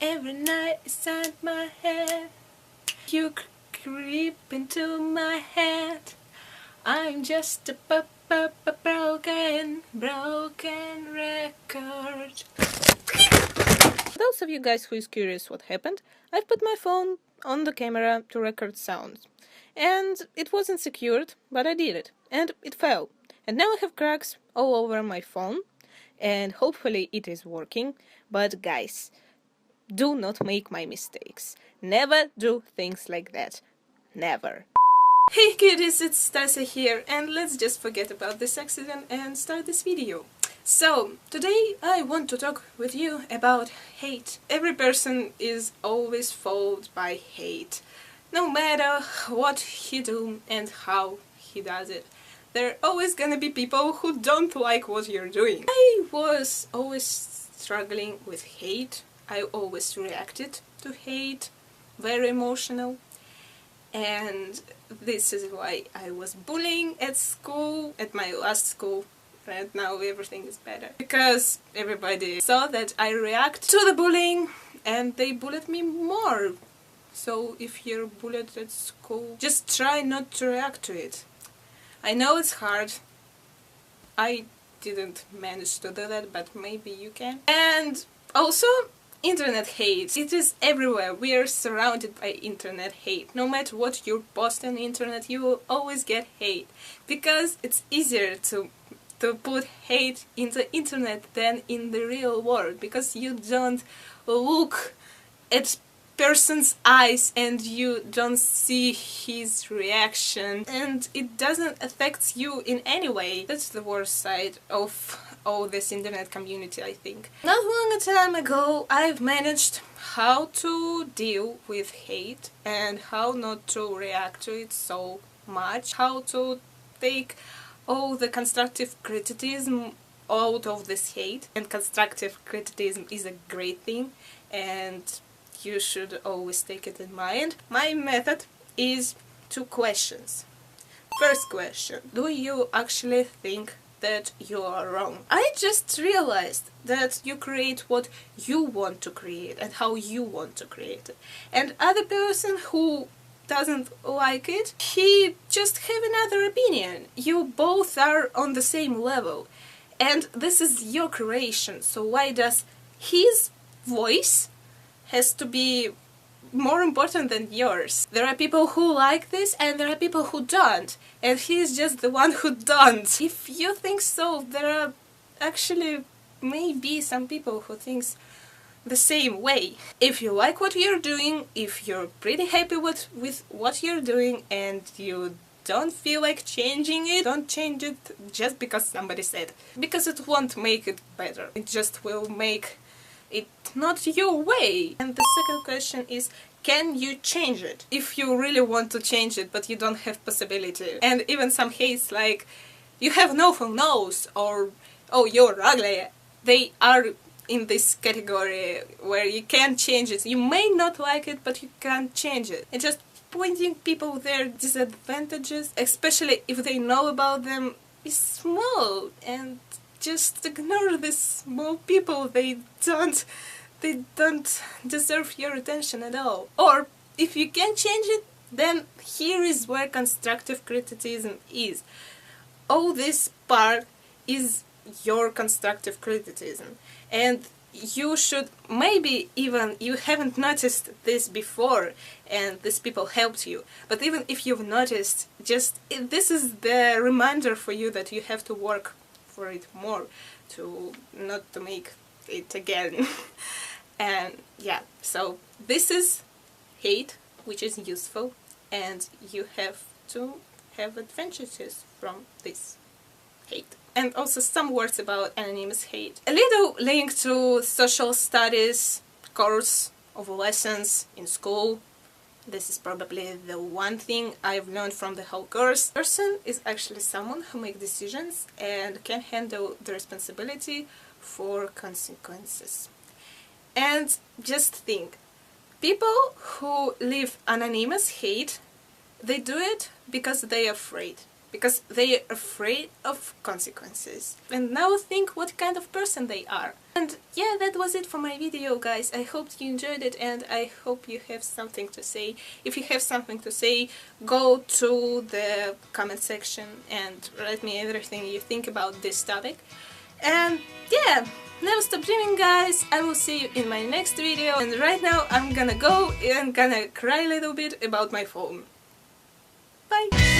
Every night inside my head, you creep into my head. I'm just a broken record. For those of you guys who is curious what happened, I've put my phone on the camera to record sounds. And it wasn't secured, but I did it. And it fell. And now I have cracks all over my phone. And hopefully it is working. But guys, do not make my mistakes. Never do things like that. Never. Hey kiddies, it's Stasya here, and let's just forget about this accident and start this video. So, today I want to talk with you about hate. Every person is always fooled by hate. No matter what he do and how he does it. There are always gonna be people who don't like what you're doing. I was always struggling with hate. I always reacted to hate, very emotional, and this is why I was bullying at school, at my last school, and now everything is better. Because everybody saw that I react to the bullying and they bullied me more. So if you're bullied at school, just try not to react to it. I know it's hard. I didn't manage to do that, but maybe you can. And also, internet hate. It is everywhere. We are surrounded by internet hate. No matter what you post on the internet, you will always get hate. Because it's easier to put hate in the internet than in the real world. Because you don't look at person's eyes and you don't see his reaction. And it doesn't affect you in any way. That's the worst side of all this internet community, I think. Not long a time ago, I've managed how to deal with hate and how not to react to it so much, how to take all the constructive criticism out of this hate. And constructive criticism is a great thing, and you should always take it in mind. My method is 2 questions. First question: do you actually think that you are wrong? I just realized that you create what you want to create and how you want to create it. And other person who doesn't like it, he just have another opinion. You both are on the same level. And this is your creation, so why does his voice has to be more important than yours? There are people who like this and there are people who don't, and he's just the one who don't. If you think so, there are actually maybe some people who thinks the same way. If you like what you're doing, if you're pretty happy with what you're doing and you don't feel like changing it, don't change it just because somebody said. Because it won't make it better. It just will make it not your way. And the second question is, can you change it? If you really want to change it but you don't have possibility. And even some hates like, you have no full nose, or oh, you're ugly, they are in this category where you can't change it. You may not like it, but you can't change it. And just pointing people their disadvantages, especially if they know about them, is small. And just ignore these small people. They don't deserve your attention at all. Or if you can change it, then here is where constructive criticism is. All this part is your constructive criticism, and you should, maybe even you haven't noticed this before and these people helped you, but even if you've noticed, just this is the reminder for you that you have to work for it more, to not to make it again. And yeah, so this is hate, which is useful, and you have to have advantages from this hate. And also some words about anonymous hate. A little link to social studies course of lessons in school. This is probably the one thing I've learned from the whole course. Person is actually someone who makes decisions and can handle the responsibility for consequences. And just think, people who live anonymous hate, they do it because they're afraid. because they are afraid of consequences. And now think what kind of person they are. And yeah, that was it for my video, guys. I hope you enjoyed it, and I hope you have something to say. If you have something to say, go to the comment section and write me everything you think about this topic. And yeah, never stop dreaming, guys. I will see you in my next video, and right now I'm gonna go and gonna cry a little bit about my phone. Bye!